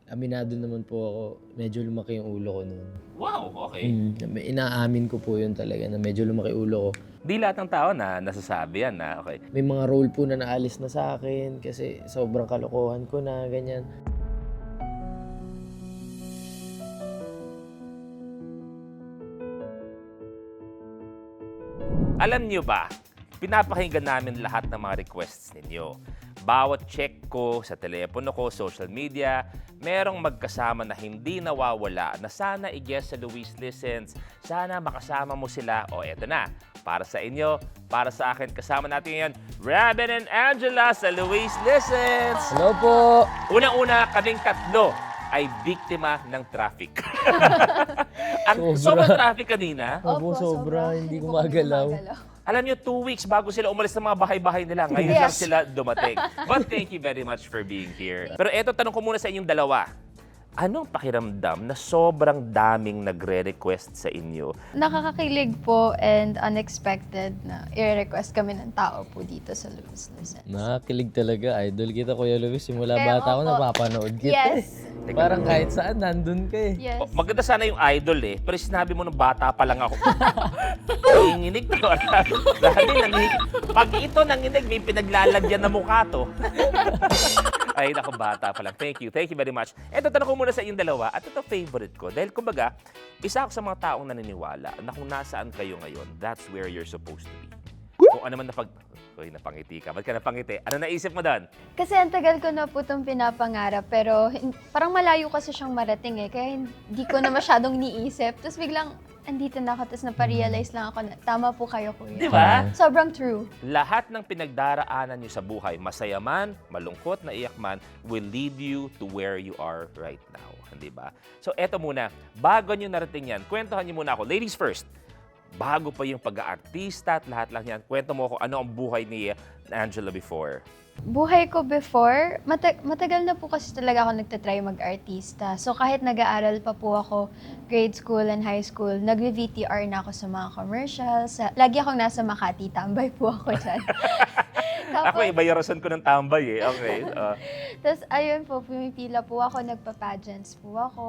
Aminado naman po ako, medyo lumaki yung ulo ko no'n. Wow, okay. Inaamin ko po yun talaga na medyo lumaki ulo ko. Di lahat ng tao na nasasabi yan na okay. May mga role po na naalis na sa akin kasi sobrang kalokohan ko na, ganyan. Alam niyo ba, pinapakinggan namin lahat ng mga requests ninyo. Bawat check ko sa telepono ko, social media, merong magkasama na hindi nawawala na sana i-guest sa Luis Listens. Sana makasama mo sila. O eto na, para sa inyo, para sa akin, kasama natin ngayon, Robin and Angela sa Luis Listens. Hello po! Unang-una, kaming tatlo ay biktima ng traffic. Sobra. Sobrang traffic kanina. Opo, sobra. Hindi ko magalaw. Alam niyo, 2 weeks bago sila umalis ng mga bahay-bahay nila. Ngayon lang sila dumating. But thank you very much for being here. Pero eto, tanong ko muna sa inyong dalawa. Anong pakiramdam na sobrang daming nagre-request sa inyo? Nakakakilig po and unexpected na i-request kami ng tao po dito sa Luis Listens. Nakakilig talaga. Idol kita, Kuya Luis. Simula Kaya bata ako, opo. napapanood kita. Yes. Parang kahit saan, nandun ka eh. Yes. Oh, maganda sana yung idol eh. Pero sinabi mo nung bata pa lang ako. Nanginginig to. Dahil nanginig. Pag ito nanginig, may pinaglalagyan na mukha to. Ay, naku, bata pa lang. Thank you. Thank you very much. Eto, tanong ko muna sa inyong dalawa. At ito, favorite ko. Dahil, kumbaga, isa ako sa mga taong naniniwala na kung nasaan kayo ngayon, that's where you're supposed to be. Kung ano man Uy, napangiti ka. Ba't ka napangiti? Ano naisip mo doon? Kasi ang tagal ko na po itong pinapangarap pero parang malayo kasi siyang marating eh. Kaya hindi ko na masyadong niisip. Tapos biglang andito na ako tapos naparealize lang ako na tama po kayo, Di kuya. ba? Sobrang true. Lahat ng pinagdaraanan nyo sa buhay, masaya man, malungkot, naiyak man, will lead you to where you are right now. Di ba? So, eto muna. Bago nyo narating yan, kwentuhan nyo muna ako. Ladies first. Bago pa yung pag-aartista at lahat lang yan, kwento mo ako ano ang buhay ni Angela before. Buhay ko before, matagal na po kasi talaga ako nagtatry mag-artista. So kahit nag-aaral pa po ako, grade school and high school, nag-VTR na ako sa mga commercials. Lagi akong nasa Makati, tambay po ako dyan. Ako, iba yung rason ko ng tambay eh. Okay. Tapos ayun po, pumipila po ako, nagpa-pageants po ako.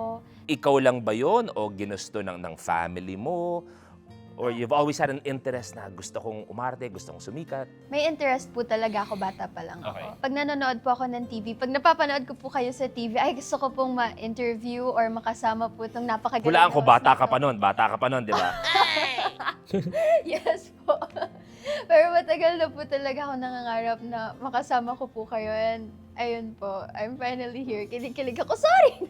Ikaw lang ba yun o ginusto ng family mo? Or you've always had an interest na gusto kong umarte, gusto kong sumikat? May interest po talaga ako, bata pa lang ako. Okay. Pag nanonood po ako ng TV, pag napapanood ko po kayo sa TV, ay gusto ko pong ma-interview or makasama po itong napakagaling Hulaan ko, na bata hostess ka pa nun, di ba? Yes po. Pero matagal na po talaga ako nangangarap na makasama ko po kayo. And ayun po, I'm finally here. Kilig-kilig ako. Sorry!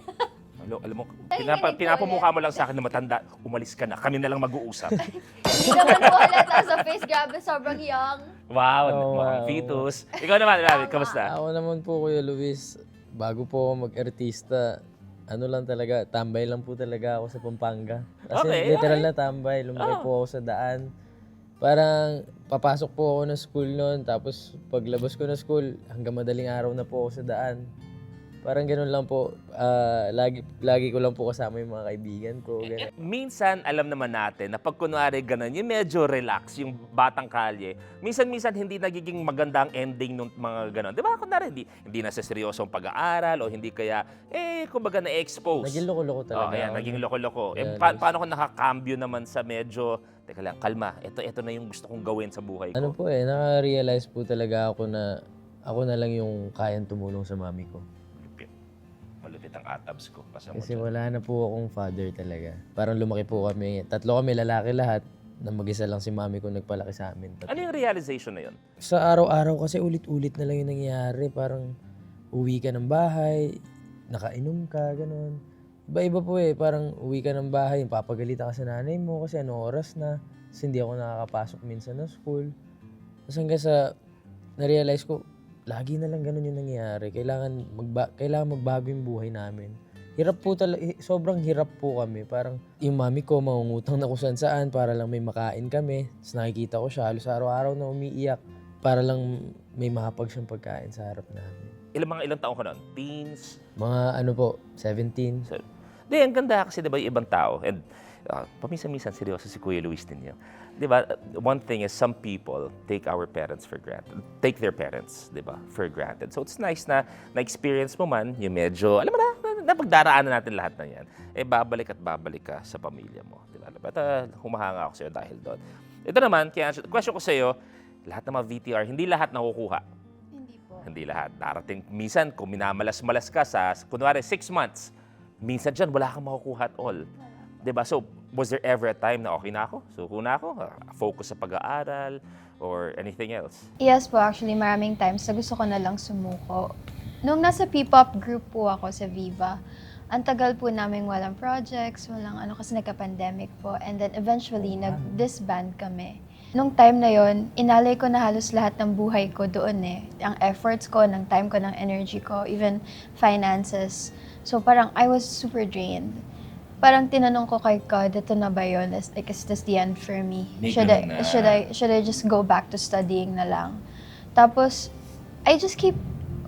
Alam mo, Nanginginig pinapamukha mo lang sa akin na matanda, umalis ka na, kami na lang mag-uusap. Hindi naman po halata sa face. Grabe, sobrang young. Wow, Oh, mukhang wow. fetus. Ikaw naman, Ravi, kamusta? Ako naman po, Kuya Luis, bago po ako mag-artista, ano lang talaga, tambay lang po talaga ako sa Pampanga. Kasi Okay, literal okay. na tambay, lumaki Oh. po ako sa daan. Parang papasok po ako ng school noon, tapos paglabas ko ng school, hanggang madaling araw na po ako sa daan. Parang ganun lang po, lagi ko lang po kasama yung mga kaibigan ko. Ganun. Minsan, alam naman natin na pag kunwari ganun, yung medyo relax, yung batang kalye, minsan hindi nagiging maganda ang ending ng mga ganun. Di ba? Kunwari, hindi na sa seryosong pag-aaral o hindi kaya, kumbaga na-expose. Naging loko-loko talaga. Ayan, ako. naging loko-loko. Yeah, Paano kung nakakambyo naman sa medyo, teka lang, kalma, ito na yung gusto kong gawin sa buhay ko. Ano po naka-realize po talaga ako na ako na lang yung kayang tumulong sa mami ko. Malupit ang atabs ko. Pasa mo Kasi dyan. wala na po akong father talaga. Parang lumaki po kami. Tatlo kami lalaki lahat. Na mag-isa lang si mami ko nagpalaki sa amin. Ano yung realization na yun? Sa araw-araw kasi ulit-ulit na lang yung nangyayari. Parang uwi ka ng bahay, nakainom ka, gano'n. Iba-iba po Parang uwi ka ng bahay, papagalitan ka sa nanay mo kasi anong oras na. Kasi hindi ako nakakapasok minsan ng school. Tapos hanggang sa na-realize ko, lagi na lang ganun yung nangyayari. Kailangan magbago yung buhay namin. Hirap po talaga, sobrang hirap po kami. Parang yung mami ko mangungutang na kung saan para lang may makain kami. Tapos nakikita ko siya halos araw-araw na umiiyak para lang may mahapag siyang pagkain sa harap namin. Ilang taon ka nun? Teens? Mga 17. Di, ang ganda kasi diba yung ibang tao. And paminsan-minsan seryoso si Kuya Luis din yun. Diba, one thing is some people take their parents, diba, for granted. So it's nice na na-experience mo man yung medyo, alam mo na, napagdaraanan natin lahat ng yan, babalik at babalik ka sa pamilya mo. Diba? But humahanga ako sa'yo dahil doon. Ito naman, question ko sa'yo, lahat ng mga VTR, hindi lahat nakukuha. Hindi po. Hindi lahat. Darating, minsan, kung minamalas-malas ka kunwari, 6 months, minsan dyan, wala kang makukuha at all. Diba? So, was there ever a time na okay na ako? Suko na ako? Focus sa pag-aaral? Or anything else? Yes po, actually, maraming times na gusto ko na lang sumuko. Nung nasa P-pop group po ako sa Viva, ang tagal po namin walang projects, walang kasi nagka-pandemic po. And then eventually, nag-disband kami. Nung time na yon, inalay ko na halos lahat ng buhay ko doon eh. Ang efforts ko, ng time ko, ng energy ko, even finances. So parang I was super drained. Parang tinanong ko kay God, ito na ba yun? Like, is this the end for me? Should I just go back to studying na lang? Tapos, I just keep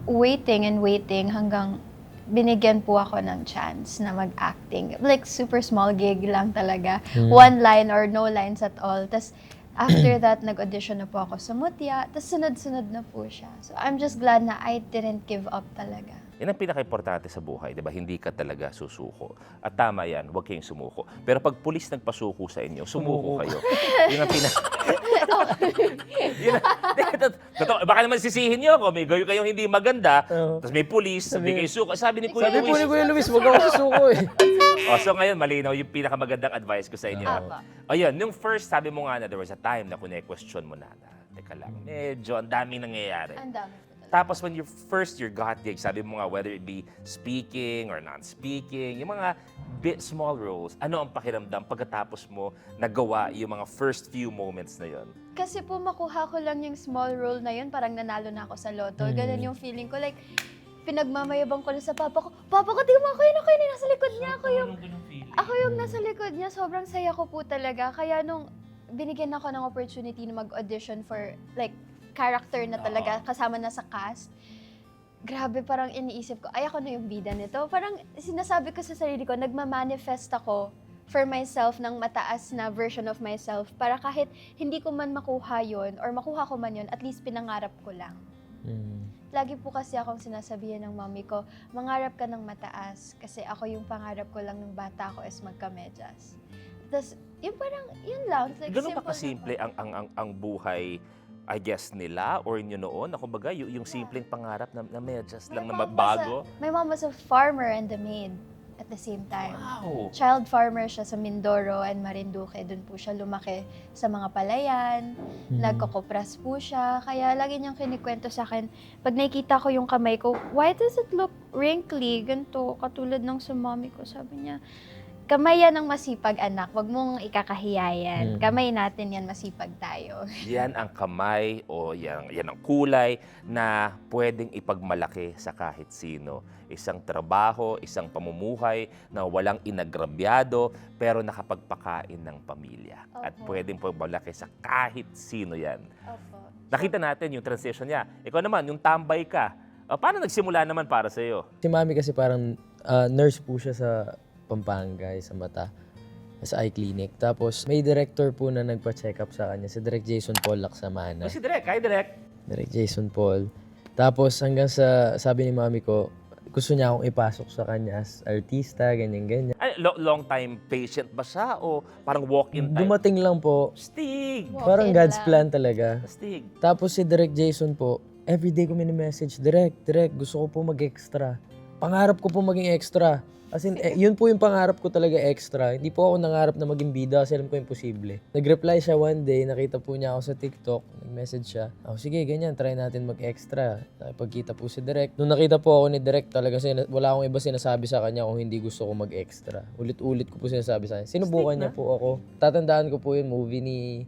waiting and waiting hanggang binigyan po ako ng chance na mag-acting. Like, super small gig lang talaga. One line or no lines at all. Tapos, after that, nag-audition na po ako sa Mutya. Tapos, sunod-sunod na po siya. So, I'm just glad na I didn't give up talaga. Yan ang pinaka-importante sa buhay, di ba? Hindi ka talaga susuko. At tama yan, huwag kayong sumuko. Pero pag pulis nagpasuko sa inyo, sumuko kayo. Yun ang Totoo, baka naman sisihin nyo ako, may gayo kayong hindi maganda, tapos may pulis, sabi kayo suko. Sabi ni Kuya Sabi po ni Luis. Kuya Luis, wag ako susuko eh. So ngayon, malinaw yung pinakamagandang advice ko sa inyo. Ayun, nung first, sabi mo nga na there was a time na kune-question mo na, teka lang, medyo ang daming nangyayari. Ang dami po talaga. Tapos when your got gig, sabi mo nga whether it be speaking or non-speaking, yung mga small roles, ano ang pakiramdam pagkatapos mo nagawa yung mga first few moments na yon? Kasi po makuha ko lang yung small role na yun, parang nanalo na ako sa loto. Ganun yung feeling ko. Like, pinagmamayabang ko na sa papa ko, tingnan mo ako yun, nasa likod niya. Ako yung nasa likod niya. Sobrang saya ko po talaga. Kaya nung binigyan ako ng opportunity na mag-audition for, like, character na talaga, kasama na sa cast, grabe, parang iniisip ko, ay ako na yung bida nito. Parang sinasabi ko sa sarili ko, nagmamanifest ako for myself ng mataas na version of myself para kahit hindi ko man makuha yon or makuha ko man yon, at least pinangarap ko lang. Lagi po kasi akong sinasabihan ng mami ko, mangarap ka ng mataas kasi ako yung pangarap ko lang ng bata ko is magkamedyas. Tapos, yung parang, yun lang. Like, Ganun ba kasimple ang buhay, I guess, nila or inyo noon? Ako baga, yung simpleng pangarap na medyas lang na magbago? My mom was a farmer and a maid at the same time. Wow! Child farmer siya sa Mindoro and Marinduque. Doon po siya lumaki sa mga palayan. Nagkokopras po siya. Kaya lagi niyang kinikwento sa akin, pag nakikita ko yung kamay ko, why does it look wrinkly? Ganito, katulad ng sa mommy ko. Sabi niya, kamay yan ng masipag, anak. Huwag mong ikakahiya yan. Kamay natin yan, masipag tayo. Yan ang kamay o yan ang kulay na pwedeng ipagmalaki sa kahit sino. Isang trabaho, isang pamumuhay na walang inagrabyado pero nakapagpakain ng pamilya. At pwedeng pagmalaki sa kahit sino yan. Opo. Nakita natin yung transition niya. Ikaw naman, yung tambay ka. Paano nagsimula naman para sa'yo? Si Mami kasi parang nurse po siya sa Pampanga, sa mata, sa eye clinic. Tapos may director po na nagpa-check up sa kanya, si Direk Jason Paul Laksamana. Si Direk, hi Direk. Direk Jason Paul. Tapos hanggang sa, sabi ni Mami ko, gusto niya akong ipasok sa kanya as artista, ganyan-ganyan. Ay, long time patient ba siya o parang walk-in type? Dumating lang po, Stig! parang Walk-in God's lang. plan talaga. Stig. Tapos si Direk Jason po, everyday ko mini-message, Direk, gusto ko po mag-extra. Pangarap ko po maging extra. As in, yun po yung pangarap ko talaga extra. Hindi po ako nangarap na maging bida kasi alam ko imposible. Nag-reply siya one day, nakita po niya ako sa TikTok, nag-message siya. Sige, ganyan, try natin mag-extra. Pagkita po si Direk. Nung nakita po ako ni Direk, talaga wala akong iba sinasabi sa kanya kung hindi gusto ko mag-extra. Ulit-ulit ko po sinasabi sa kanya. Sinubukan niya po ako. Tatandaan ko po yung movie ni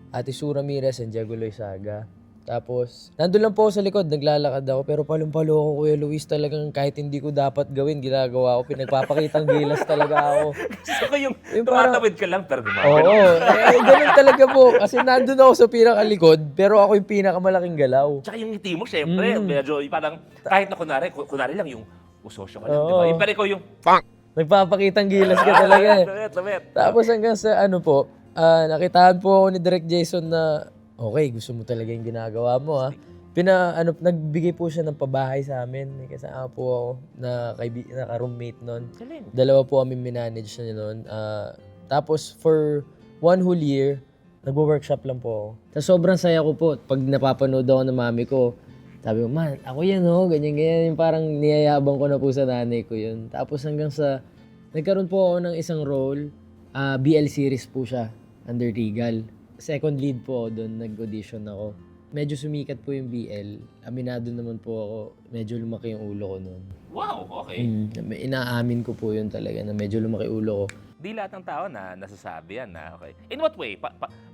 Ate Sue Ramirez and Diego Loizaga. Tapos, nandun lang po ako sa likod, naglalakad ako, pero palong-palo ako, Kuya Luis, talagang kahit hindi ko dapat gawin, ginagawa ko, pinagpapakitang gilas talaga ako. Gusto ko yung parang- tumatawid ka lang, pero Oo, ganun talaga po. Kasi nandun ako sa pinakalikod, pero ako yung pinakamalaking galaw. Tsaka yung ngiti mo, syempre, medyo parang kahit na kunwari lang yung usosyo ka lang, di ba? Oo. Yung pero ikaw yung Nagpapakitang gilas ka talaga. Lamit. Tapos hanggang sa ano po, nakitaan po ako ni Direk Jason na, okay, gusto mo talaga yung ginagawa mo ha. nagbigay po siya ng pabahay sa amin. May kasama po ako na ka-roommate nun. Galing. Dalawa po kami minanage na nun. Tapos for 1 whole year, nagwo-workshop lang po ako. Tapos sobrang saya ko po. Pag napapanood ako ng mami ko, sabi ko, man, ako yan ganyan. Yung parang niyayabang ko na po sa nanay ko yun. Tapos hanggang sa, nagkaroon po ako ng isang role, BL series po siya, under Regal. Second lead po ako doon, nag-audition ako. Medyo sumikat po yung BL. Aminado naman po ako, medyo lumaki yung ulo ko noon. Wow, okay. Inaamin ko po yun talaga na medyo lumaki ulo ko. Di lahat ng tao na nasasabi yan na, okay. In what way?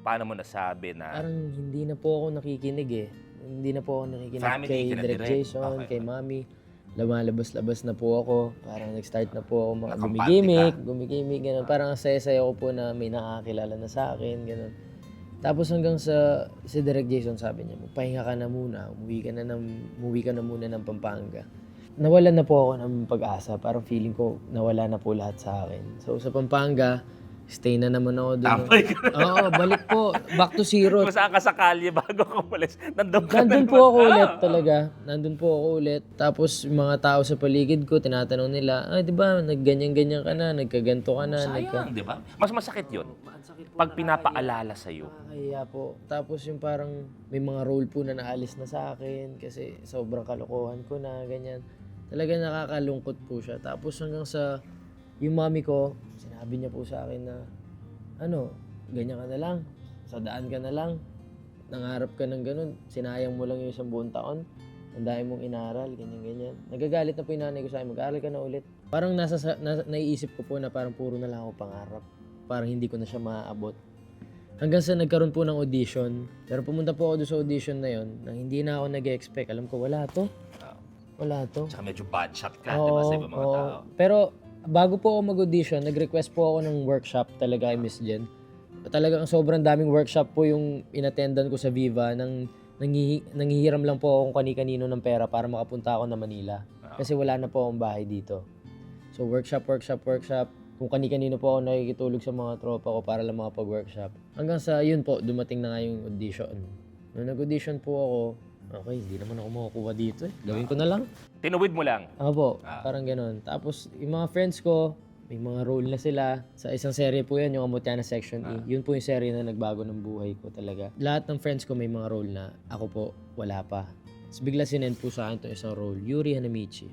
Paano mo nasabi na... Parang hindi na po ako nakikinig eh. Hindi na po ako nakikinig Family, kay kina Direk Direk. Jason, Okay. kay Mami. Lumalabas-labas na po ako. Parang nag-start na po ako Nakampante gumigimik, gano'n. Parang ang saya-saya ko po na may nakakilala na sa akin, gano'n. Tapos hanggang sa si Direk Jason sabi niya, magpahinga ka na muna, umuwi ka na muna ng Pampanga. Nawalan na po ako ng pag-asa, parang feeling ko nawala na po lahat sa akin. So sa Pampanga, stay na naman ako doon. Tambay ka na. Oo, balik po, back to zero. Kung saan ka sa kalye bago ka umalis, nandun ka Nandun na po naman. ako ulit talaga. Nandun po ako ulit. Tapos yung mga tao sa paligid ko, tinatanong nila, di ba, nagganyan-ganyan ka na, nagkaganto ka na. Sayang, di ba? Mas masakit yun. Pag pinapaalala sa'yo. Kaya po. Tapos yung parang may mga role po na naalis na sa akin kasi sobrang kalokohan ko na, ganyan. Talaga nakakalungkot po siya. Tapos hanggang sa yung mami ko, sinabi niya po sa akin na, ganyan ka na lang, sa daan ka na lang, nangarap ka ng ganun, sinayang mo lang yung 1 buong taon, ang dami mong inaral, ganyan-ganyan. Nagagalit na po yung nanay ko sa akin, mag-aaral ka na ulit. Parang naiisip ko po na parang puro na lang ako pangarap. Parang hindi ko na siya maaabot. Hanggang sa nagkaroon po ng audition, pero pumunta po ako doon sa audition na yon nang hindi na ako nag-expect. Alam ko, wala to. Wala to. Tsaka medyo bad shot ka, di ba, sa ibang mga tao. Pero bago po ako mag-audition, nag-request po ako ng workshop talaga kay Miss Jen. Talagang sobrang daming workshop po yung inattendan ko sa Viva. Nanghihiram lang po ako kung kani-kanino ng pera para makapunta ako na Manila. Kasi wala na po akong bahay dito. So workshop. Kung kani-kanino po ako nakikitulog sa mga tropa ko para lang makapag-workshop. Hanggang sa yun po, dumating na nga yung audition. Nung nag-audition po ako, okay, hindi naman ako makukuha dito eh. Gawin ko na lang. Tinuwid mo lang. Ako po, parang ganun. Tapos yung mga friends ko, may mga role na sila. Sa isang serye po yan, yung Amutiana Section E. Yun po yung serye na nagbago ng buhay ko talaga. Lahat ng friends ko may mga role na ako po, wala pa. Tapos bigla sinend po sa akin itong isang role, Yuri Hanamichi.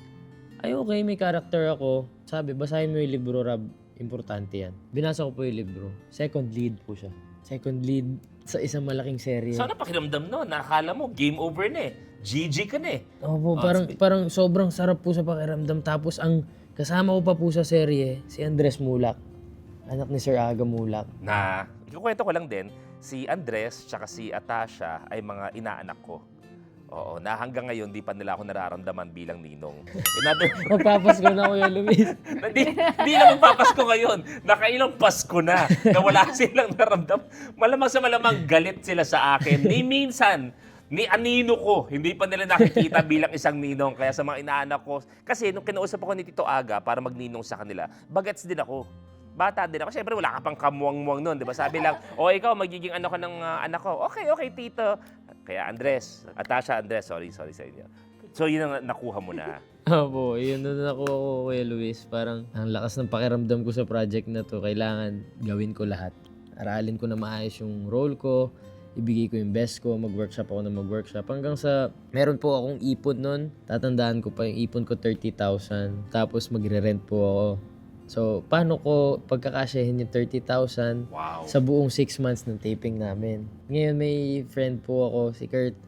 Ay okay, may character ako. Sabi, basahin mo yung libro, Rab. Importante yan. Binasa ko po yung libro. Second lead po siya. Second lead sa isang malaking serye. So ano pakiramdam no? Nakakala mo, game over na eh. GG ka na eh. Opo, parang sobrang sarap po sa pakiramdam. Tapos ang kasama ko pa po sa serye, si Andres Mulak. Anak ni Sir Aga Mulak. Na, ikukwento ko lang din, si Andres tsaka si Atasha ay mga inaanak ko. Oo, na hanggang ngayon di pa nila ako nararamdaman bilang ninong. Magpapasko na Kuya Luis. Hindi na magpapasko ngayon. Nakailang Pasko na wala silang naramdam. Malamang sa malamang galit sila sa akin. Ni minsan, ni anino ko, hindi pa nila nakikita bilang isang ninong. Kaya sa mga inaanak ko, kasi nung kinausap ako ni Tito Aga para magninong sa kanila, bagets din ako. Bata din ako. Siyempre, wala ka pang kamuang-muang nun, di ba? Sabi lang, ikaw, magiging ano ka ng anak ko. Okay, tito. Kaya Andres, Atasha, Andres, sorry sa inyo. So, yun ang nakuha mo na. Opo, yun na nakuha ko Kuya Luis. Parang ang lakas ng pakiramdam ko sa project na to. Kailangan gawin ko lahat. Aralin ko na maayos yung role ko. Ibigay ko yung best ko. Mag-workshop ako na mag-workshop. Hanggang sa, meron po akong ipon nun. Tatandaan ko pa yung ipon ko 30,000. Tapos magre-rent po ako. So, paano ko pagkakasyahin yung 30,000 Wow. sa buong 6 months ng taping namin? Ngayon may friend po ako, si Kurt.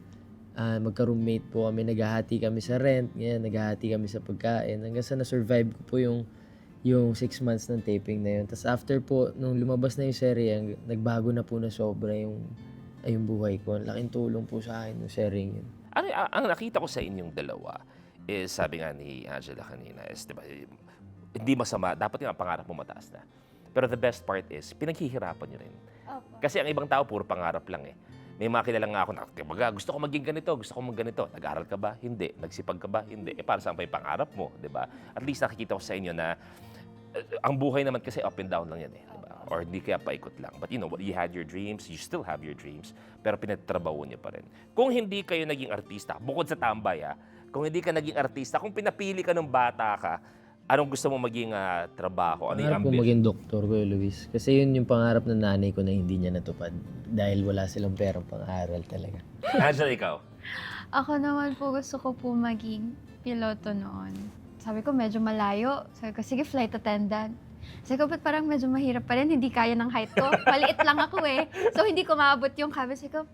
Magka-roommate po kami, naghahati kami sa rent, ngayon naghahati kami sa pagkain. Hanggang sa na-survive ko po yung 6 months ng taping na yun. Tapos after po, nung lumabas na yung serye, nagbago na po na sobra yung buhay ko. Laking tulong po sa akin yung serie yun. Ang nakita ko sa inyong dalawa is, sabi nga ni Angela kanina, is, diba, hindi masama, dapat yung pangarap mo mataas na. Pero the best part is, pinaghihirapan nyo rin. Opo. Kasi ang ibang tao, puro pangarap lang eh. May mga kilala nga ako na, gusto ko maging ganito, gusto ko ganito. Nag-aaral ka ba? Hindi. Nagsipag ka ba? Hindi. Para saan pa yung pangarap mo, di ba? At least nakikita ko sa inyo na ang buhay naman kasi up and down lang yan eh. Diba? Or hindi kaya paikot lang. But you know, you had your dreams, you still have your dreams, pero pinagtrabaho niyo pa rin. Kung hindi kayo naging artista, bukod sa tambay kung hindi ka naging artista, kung pinapili ka ng bata ka, anong gusto mo maging trabaho? Ano yung Pangarap ko ambition? maging doktor, Kuya Luis. Kasi yun yung pangarap ng nanay ko na hindi niya natupad. Dahil wala silang perang pang-aral talaga. Angela, ikaw? Ako naman po gusto ko po maging piloto noon. Sabi ko medyo malayo. Sabi ko, sige, flight attendant. Sabi ko, ba't parang medyo mahirap pa rin, hindi kaya ng height ko. Maliit lang ako eh. So, hindi ko maabot yung cabin. Sabi ko,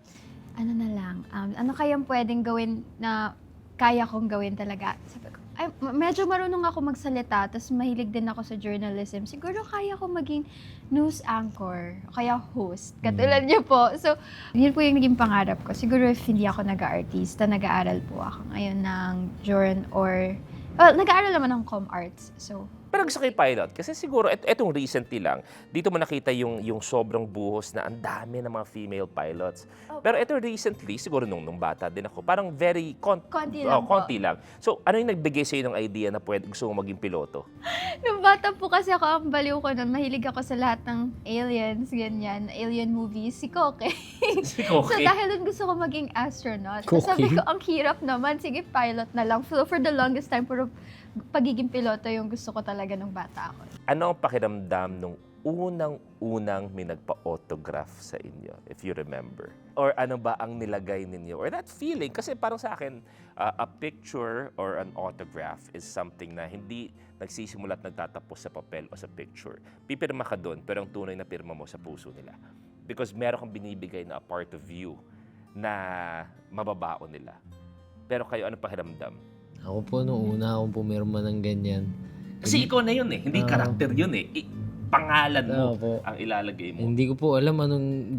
ano na lang, ano kayang pwedeng gawin na kaya kong gawin talaga? Sabi ko, ay, medyo marunong ako magsalita, tapos mahilig din ako sa journalism. Siguro kaya ko maging news anchor, o kaya host, katulad niyo po. So, yun po yung naging pangarap ko. Siguro if hindi ako nag-aartista, nag-aaral po ako ngayon ng nag-aaral naman ng com arts. So, Pero gusto kayo pilot kasi siguro etong recently lang, dito mo nakita yung sobrang buhos na ang dami ng mga female pilots. Pero eto recently, siguro nung bata din ako, parang very Konti lang po. konti lang. So ano yung nagbigay sa'yo ng idea na gusto mo maging piloto? nung bata po kasi ako, ang baliw ko nun, mahilig ako sa lahat ng aliens, ganyan, alien movies, si Koke. Si So Koke. dahil dun gusto ko maging astronaut. Koke? Sabi ko, ang hirap naman, sige pilot na lang. So for the longest time, puro pagiging piloto yung gusto ko talaga nung bata ako. Ano ang pakiramdam nung unang may nagpa-autograph sa inyo, if you remember? Or ano ba ang nilagay ninyo? Or that feeling, kasi parang sa akin, a picture or an autograph is something na hindi nagsisimula at nagtatapos sa papel o sa picture. Pipirma ka doon, pero ang tunay na pirma mo sa puso nila. Because meron kang binibigay na a part of you na mababaon nila. Pero kayo, ano pakiramdam? Ako po, nung una akong pumirma ng ganyan. Kasi ikaw na yun eh, hindi karakter yun eh. Pangalan mo Opo. ang ilalagay mo. Hindi ko po alam anong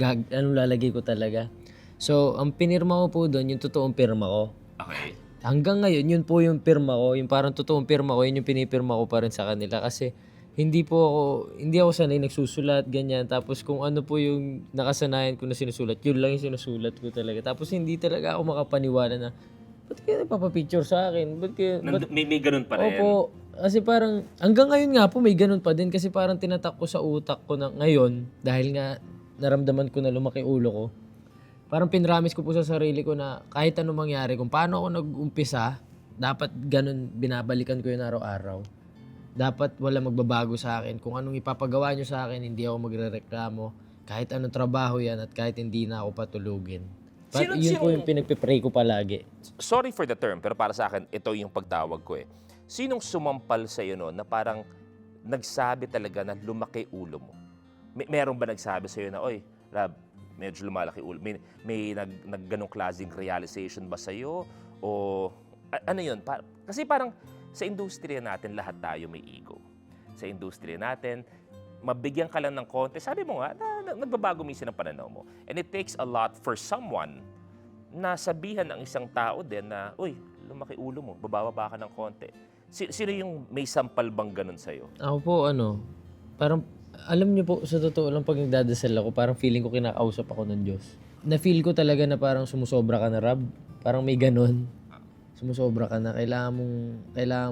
lalagay ko talaga. So, ang pinirma ko po doon, yung totoong pirma ko. Okay. Hanggang ngayon, yun po yung pirma ko. Yung parang totoong pirma ko, yun yung pinipirma ko pa rin sa kanila. Kasi hindi ako sanay nagsusulat, ganyan. Tapos kung ano po yung nakasanayan ko na sinusulat, yun lang yung sinusulat ko talaga. Tapos hindi talaga ako makapaniwala na, ba't kayo nagpapapicture sa akin? May ganun pa rin. Opo. Kasi parang, hanggang ngayon nga po may ganun pa din. Kasi parang tinatak ko sa utak ko na ngayon, dahil nga naramdaman ko na lumaki ulo ko, parang pinramis ko po sa sarili ko na kahit anong mangyari, kung paano ako nag-umpisa, dapat ganun binabalikan ko yun araw-araw. Dapat wala magbabago sa akin. Kung anong ipapagawa nyo sa akin, hindi ako magrereklamo. Kahit anong trabaho yan at kahit hindi na ako patulugin. Yun po yung pinagpipray ko palagi. Sorry for the term, pero para sa akin, ito yung pagtawag ko eh. Sinong sumampal sa iyo no, na parang nagsabi talaga na lumaki ulo mo? Meron ba nagsabi sa iyo na, oy, Rab, medyo lumalaki ulo? May ganong klaseng realization ba sa iyo? O ano yun? Kasi parang sa industriya natin, lahat tayo may ego. Sa industriya natin, mabigyan ka lang ng konti. Sabi mo nga, nagbabago minsan ang pananaw mo. And it takes a lot for someone na sabihan ng isang tao din na, uy, lumaki ulo mo, bababa ka ng konti. Sino yung may sampal bang ganun sa'yo? Ako po, parang, alam niyo po, sa totoo lang, pag nagdadasal ako, parang feeling ko kinakausap ako ng Diyos. Na-feel ko talaga na parang sumusobra ka na, Rab. Parang may ganun. Sumusobra ka na. Kailangan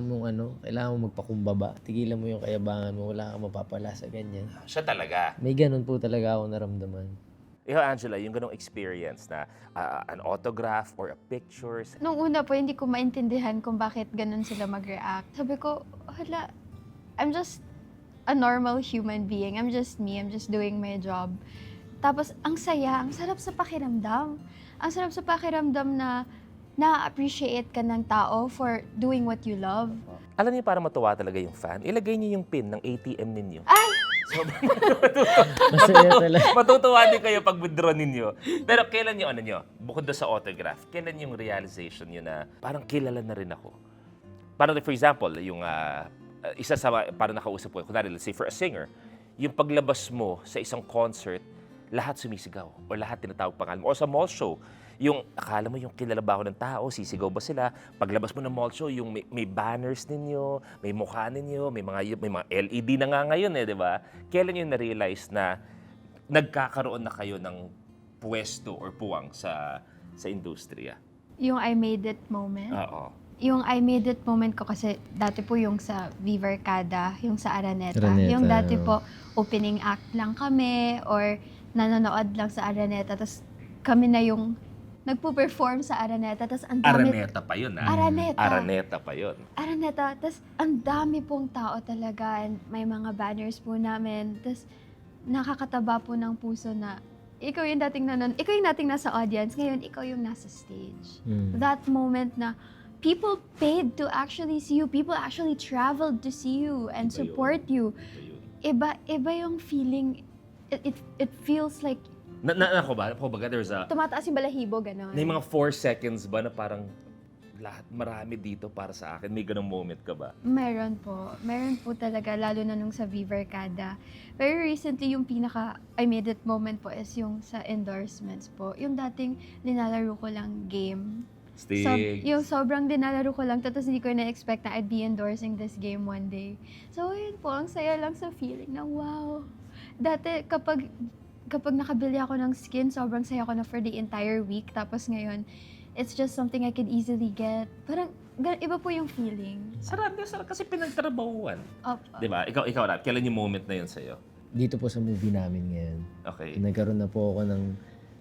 mong magpakumbaba. Tigilan mo yung kayabangan mo. Wala kang mapapala sa ganyan. Siya talaga. May ganun po talaga ako naramdaman. Ikaw, Angela, yung ganong experience na an autograph or a pictures. Nung una po, hindi ko maintindihan kung bakit ganun sila mag-react. Sabi ko, hala, I'm just a normal human being. I'm just me. I'm just doing my job. Tapos, ang saya, ang sarap sa pakiramdam. Ang sarap sa pakiramdam na na-appreciate ka ng tao for doing what you love. Alam niyo, para matuwa talaga yung fan, ilagay niyo yung pin ng ATM ninyo. Ay! So, Masaya talaga. matutuwa din kayo pag withdraw ninyo. Pero kailan yung bukod doon sa autograph, kailan yung realization nyo na parang kilala na rin ako? Parang for example, yung isa sa parang nakausap ko, kunwari, let's say for a singer, yung paglabas mo sa isang concert, lahat sumisigaw o lahat tinatawag pangalan mo. O sa mall show, yung akala mo yung kilala ba ako ng tao, sisigaw ba sila? Paglabas mo ng mall show, yung may banners ninyo, may mukha ninyo, may mga LED na nga ngayon di ba? Kailan yung na-realize na nagkakaroon na kayo ng pwesto or puwang sa industriya? Yung I made it moment. Oo. yung I made it moment ko kasi dati po yung sa Viva Arcada, yung sa Araneta. Araneta, Yung dati oo. po, opening act lang kami or nanonood lang sa Araneta. Tapos kami na yung nagpo-perform sa Araneta. Tapos ang dami... Araneta pa yun, Araneta. Araneta pa yun. Araneta. Tapos ang dami pong tao talaga. And may mga banners po namin. Tapos nakakataba po ng puso na ikaw yung ikaw yung dating nasa audience, ngayon ikaw yung nasa stage. That moment na people paid to actually see you, people actually traveled to see you and Iba yun. support you. Iba yun. Iba yung feeling, it feels like Ako ba, there's a, tumataas yung balahibo, gano'n. may mga 4 seconds ba na parang lahat, marami dito para sa akin? May ganung moment ka ba? Meron po. Meron po talaga, lalo na nung sa Viva Arcada. Very recently, yung I made it moment po is yung sa endorsements po. Yung dating nilalaro ko lang game. Stig. Yung sobrang dinalaro ko lang, tapos hindi ko na-expect na I'd be endorsing this game one day. So, yun po, ang saya lang sa feeling na wow. Dati, kapag nakabili ako ng skin, sobrang saya ko na for the entire week. Tapos ngayon, it's just something I could easily get. Parang, iba po yung feeling. Sarap kasi pinagtrabahuan. Opo. Di ba? Ikaw, Rap, kailan yung moment na yun sa'yo? Dito po sa movie namin ngayon, Okay. nagkaroon na po ako ng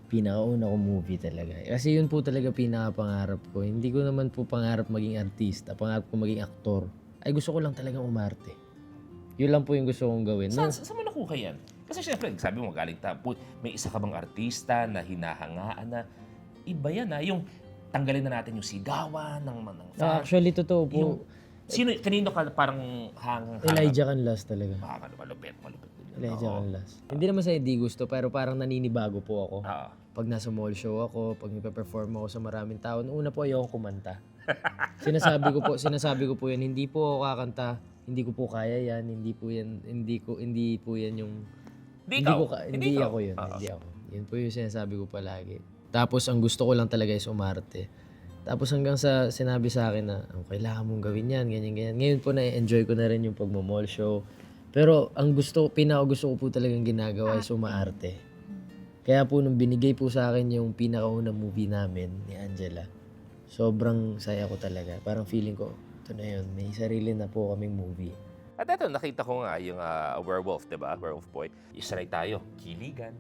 pinakauna kong movie talaga. Kasi yun po talaga pinakapangarap ko. Hindi ko naman po pangarap maging artista, pangarap ko maging aktor. Ay gusto ko lang talagang umarte. Yun lang po yung gusto kong gawin. Saan mo nakuha yan? Kasi syempre, sabi mo, galing may isa ka bang artista na hinahangaan na iba yan yung tanggalin na natin yung sigawan ng fans. Actually, totoo po. Kanino ka parang Elijah Canlas talaga. Malupit. Elijah Oo. Canlas. Hindi naman sa hindi gusto, pero parang naninibago po ako. Oo. Pag nasa mall show ako, pag nagpe-perform ako sa maraming tao, una po ayoko kumanta. Sinasabi ko po yan, hindi po ako kakanta, hindi ko po kaya yan, hindi po yan yung... Hindi ako yun. Hindi ako. Yun po yung sinasabi ko palagi. Tapos ang gusto ko lang talaga is umarte. Tapos hanggang sa sinabi sa akin na kailangan mong gawin yan, ganyan. Ngayon po na-enjoy ko na rin yung pagmo-mall show. Pero ang pinaka-gusto ko po talagang ginagawa is umaarte. Kaya po nung binigay po sa akin yung pinakaunang movie namin ni Angela, sobrang saya ko talaga. Parang feeling ko, ito na yun, may sarili na po kaming movie. At eto, nakita ko nga yung werewolf, diba? Werewolf boy. Isanay tayo, kiligan,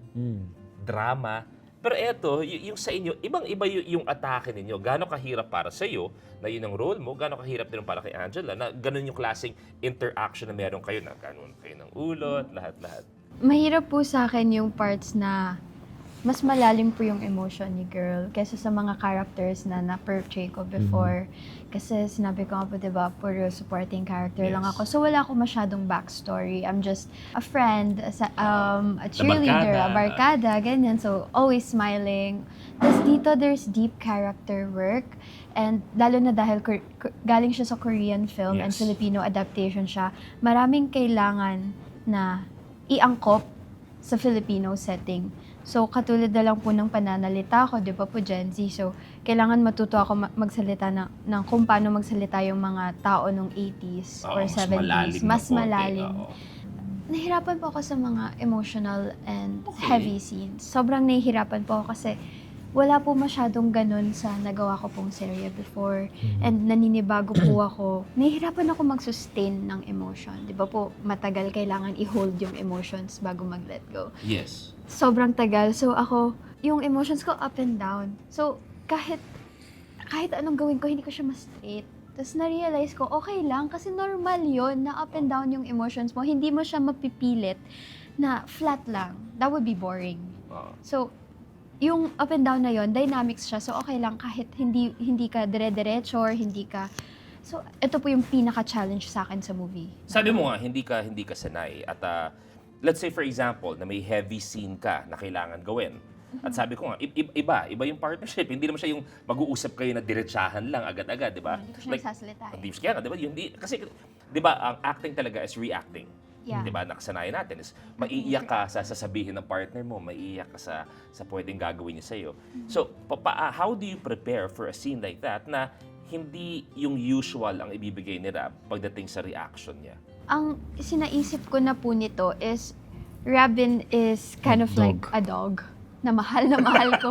drama. Pero eto, yung sa inyo, ibang-iba yung atake ninyo. Gano'ng kahirap para sa iyo na yun ang role mo, gano'ng kahirap din para kay Angela na gano'n yung klaseng interaction na meron kayo na gano'n kayo ng ulot, lahat-lahat. Mahirap po sa akin yung parts na mas malalim po yung emotion ni girl kaysa sa mga characters na na-portray ko before. Kasi sinabi ko nga po, diba, puro supporting character lang Yes. ako. So wala akong masyadong backstory. I'm just a friend, a cheerleader, a barkada, ganyan. So always smiling. Tapos dito, there's deep character work. And lalo na dahil galing siya sa Korean film and Yes. Filipino adaptation siya, maraming kailangan na iangkop sa Filipino setting. So, katulad na lang po ng pananalita ko, di ba po, Gen Z? So, kailangan matuto ako magsalita ng kung paano magsalita yung mga tao nung 80s or 70s. Mas malalim. Nahihirapan po ako sa mga emotional and heavy scenes. Sobrang nahihirapan po ako kasi wala po masyadong ganun sa nagawa ko pong serye before. And naninibago po ako. Nahihirapan ako mag-sustain ng emotion. Di ba po, matagal kailangan i-hold yung emotions bago mag-let go. Yes. Sobrang tagal. So ako, yung emotions ko up and down. So kahit anong gawin ko, hindi ko siya ma-straight. Tapos na-realize ko, okay lang kasi normal yon na up and down yung emotions mo. Hindi mo siya mapipilit na flat lang. That would be boring. So, yung up and down na yon, dynamics siya. So okay lang kahit hindi ka dire-diretso or hindi ka... So ito po yung pinaka-challenge sa akin sa movie. Sabi mo nga, hindi ka sanay. At let's say for example, na may heavy scene ka na kailangan gawin. At sabi ko nga, iba yung partnership. Hindi naman siya yung mag-uusap kayo na diretsahan lang agad-agad, di ba? Hindi ko siya nagsasalita eh. Hindi siya, di ba? Kasi, di ba, ang acting talaga is reacting. Yeah. Di ba? Nakasanayan natin is maiiyak ka sa sasabihin ng partner mo, maiiyak ka sa pwedeng gagawin niya sa'yo. So, how do you prepare for a scene like that na hindi yung usual ang ibibigay ni Rab pagdating sa reaction niya? Ang sinaisip ko na po nito is Robin is kind of Dog. like a dog. na mahal na mahal ko.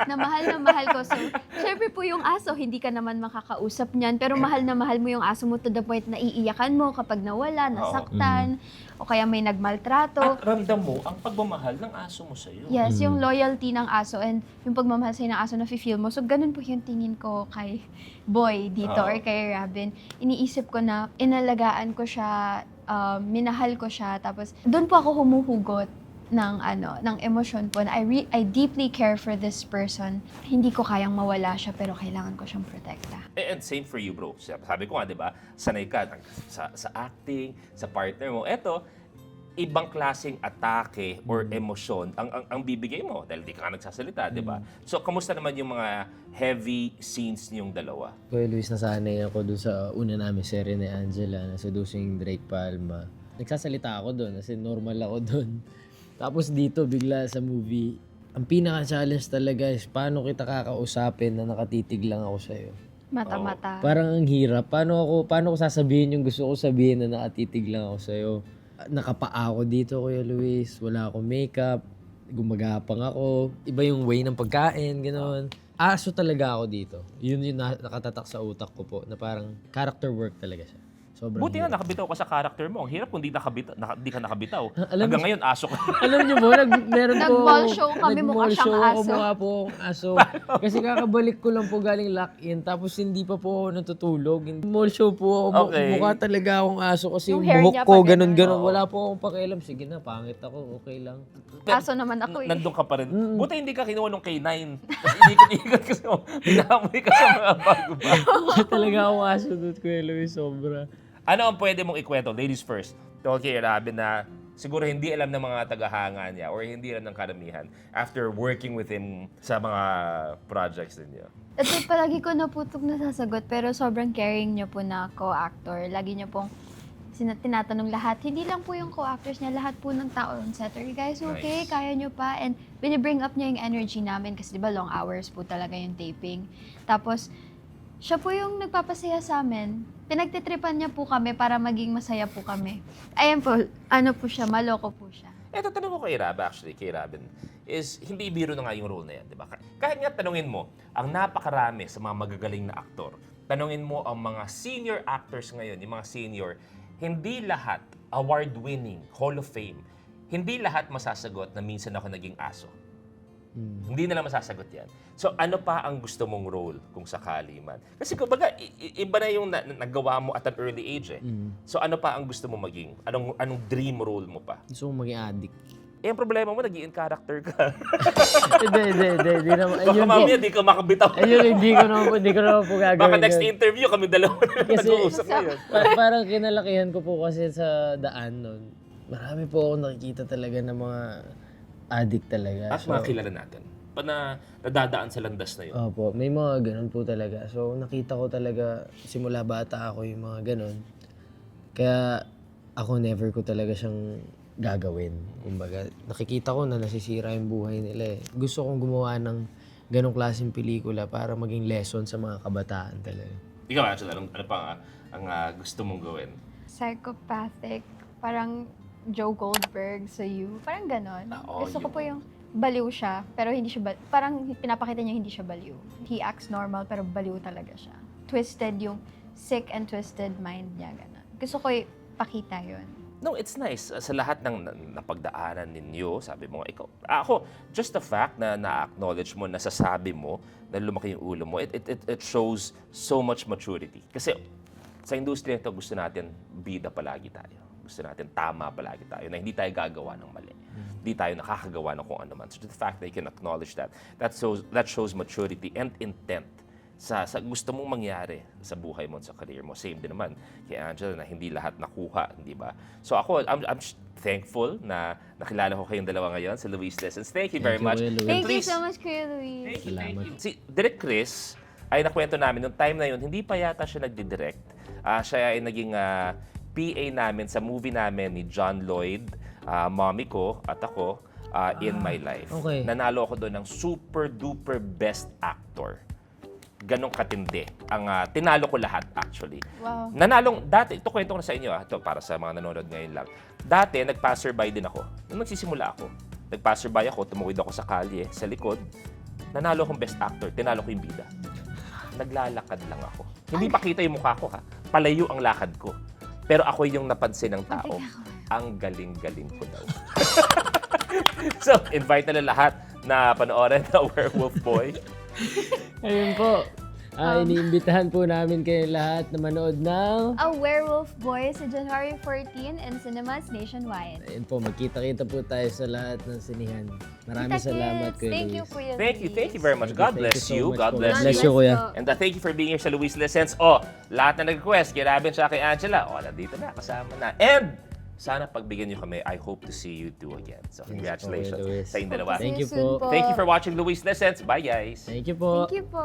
Na mahal ko. So, syempre po yung aso, hindi ka naman makakausap niyan. Pero mahal na mahal mo yung aso mo to the point na iiyakan mo kapag nawala, nasaktan, o kaya may nagmaltrato. At ramdam mo ang pagmamahal ng aso mo sa'yo. Yes, yung loyalty ng aso and yung pagmamahal sa'yo ng aso na feel mo. So, ganun po yung tingin ko kay Boy dito or kay Robin. Iniisip ko na inalagaan ko siya, minahal ko siya, tapos doon po ako humuhugot ng emosyon po na I deeply care for this person. Hindi ko kayang mawala siya pero kailangan ko siyang protekta. And same for you, bro. Sabi ko nga, di ba, sanay ka sa acting, sa partner mo. Eto, ibang klaseng atake or emosyon ang bibigay mo dahil di ka nagsasalita, di ba? So, kamusta naman yung mga heavy scenes niyong dalawa? Kuya Luis, nasanay ako doon sa una namin serye ni Angela na seducing Drake Palma. Nagsasalita ako doon kasi normal ako doon. Tapos dito, bigla sa movie, ang pinaka-challenge talaga is paano kita kakausapin na nakatitig lang ako sa'yo. Mata-mata. Parang ang hirap. Paano ko sasabihin yung gusto ko sabihin na nakatitig lang ako sa'yo. Nakapaa ako dito, Kuya Luis. Wala akong makeup. Gumagapang ako. Iba yung way ng pagkain, gano'n. Aso talaga ako dito. Yun yung nakatatak sa utak ko po na parang character work talaga siya. Sobrang Buti nga hirap. nakabitaw ka sa character mo. Ang hirap kung di ka nakabitaw. Alam Hanggang mo- ngayon, aso ka. Alam niyo po, meron po Nag-mall show kami, nag-mall mukha siyang show ako, aso. mukha po akong aso. Kasi kakabalik ko lang po galing lock-in, tapos hindi pa po ako natutulog. Mall show po ako, Okay. mukha talaga akong aso kasi Yung yung hair buhok niya ko, pa ganun. ganun-ganun. Oo. Wala po akong pakialam. Sige na, pangit ako, okay lang. Aso naman ako eh. Nandun ka pa rin. Buti hindi ka kinuha ng K9. Tapos ikot-ikot kasi binamoy ka sa mga bago-bago. Mukha talaga akong aso doon, Kuya Luis, sobra. Ano ang pwede mong ikwento? Ladies first. Tungkol kay Robin na siguro hindi alam ng mga tagahanga niya or hindi alam ng karamihan after working with him sa mga projects ninyo. Ito palagi ko na po itong nasasagot pero sobrang caring niyo po na co-actor. Lagi niyo pong tinatanong lahat. Hindi lang po yung co-actors niya, lahat po ng tao on set. Are you guys okay? Nice. Kaya niyo pa? And binibring up niya yung energy namin kasi di ba long hours po talaga yung taping. Tapos, siya po yung nagpapasaya sa amin. Pinagtitripan niya po kami para maging masaya po kami. Ayan po, ano po siya, maloko po siya. Eto, tanong ko kay Robin, is hindi biro na nga yung role na yan, di ba? Kahit nga tanungin mo, ang napakarami sa mga magagaling na aktor, tanungin mo ang mga senior actors ngayon, yung mga senior, hindi lahat award-winning, Hall of Fame, hindi lahat masasagot na minsan ako naging aso. Hindi nila masasagot yan. So, ano pa ang gusto mong role kung sakali man? Kasi kumbaga, iba na yung nagawa mo at an early age eh. So, ano pa ang gusto mo maging? Anong dream role mo pa? Gusto kong maging addict. Eh, ang problema mo, nag-i-in character ka. Hindi naman. Baka mamaya, di ka makabitaw. Ayun, hindi ko naman po gagawin. Baka next yun. interview, kami dalawa na Kasi- nag-uusap ngayon. Parang kinalakihan ko po kasi sa daan nun. Marami po ako nakikita talaga ng mga addict talaga. At mga kilala natin. Pa na nadadaan sa landas na yun. Opo, may mga ganun po talaga. So nakita ko talaga, simula bata ako yung mga ganun. Kaya ako never ko talaga siyang gagawin. Kumbaga, nakikita ko na nasisira yung buhay nila eh. Gusto kong gumawa ng ganong klaseng pelikula para maging lesson sa mga kabataan talaga. Ikaw, Angela, ano pa ang gusto mong gawin? Psychopathic, parang Joe Goldberg sa You, parang ganon. Oo, Gusto ko yun. po yung baliw siya, pero hindi siya parang pinapakita niya hindi siya baliw. He acts normal, pero baliw talaga siya. Twisted yung sick and twisted mind niya, ganon. Gusto ko ipakita yun. No, it's nice. Sa lahat ng napagdaanan ninyo, sabi mo nga, ikaw. Ako, just the fact na na-acknowledge mo, nasasabi mo, na lumaki yung ulo mo, it shows so much maturity. Kasi sa industriya ito, gusto natin bida palagi tayo. Gusto natin tama palagi tayo, na hindi tayo gagawa ng mali. Hindi tayo nakakagawa ng kung ano man. So the fact that you can acknowledge that shows maturity and intent sa gusto mong mangyari sa buhay mo, sa career mo. Same din naman kay Angela na hindi lahat nakuha, di ba? So ako, I'm thankful na nakilala ko kayong dalawa ngayon sa Luis Lessons. Thank you very much. Kuya Luis. Thank you Please, so much, Kuya Luis. Salamat. Si Direk Chris ay nakwento namin nung time na yun, hindi pa yata siya nagdi-direct. Siya ay naging PA namin sa movie namin ni John Lloyd, mommy ko at ako, In My Life. Okay. Nanalo ako doon ng super duper best actor. Ganong katindi. Ang tinalo ko lahat actually. Wow. Nanalong, dati, ito kwento ko na sa inyo ito para sa mga nanonood ngayon lang. Dati, nag-passerby din ako. Nung nagsisimula ako, nag-passerby ako, tumuwid ako sa kalye, sa likod, nanalo akong best actor, tinalo ko yung bida. Naglalakad lang ako. Hindi pa kita yung mukha ko ha, palayo ang lakad ko. Pero ako yung napansin ng tao, ang galing-galing ko daw. So, invite na lang lahat na panoorin na Werewolf Boy. Ayun po. Iniimbitahan po namin kayo lahat na manood ng... A Werewolf Boy sa January 14 in cinemas nationwide. Ayun po, magkita-kita po tayo sa lahat ng sinihan. Maraming Kita salamat, kits. Kuya Thank you, Luis. Kuya Thank you very much. Thank God you bless so you. much God po. bless God you. bless you, Kuya. po. And thank you for being here sa Luis Listens. Oh, lahat na nag-request, kinabin siya kay Angela. Oh, nandito na, kasama na. And sana pagbigyan niyo kami, I hope to see you two again. So, congratulations Kuya Luis. sa inyong dalawa. Thank you See you po. soon Thank you for watching Luis Listens. Bye, guys. Thank you po. Thank you po.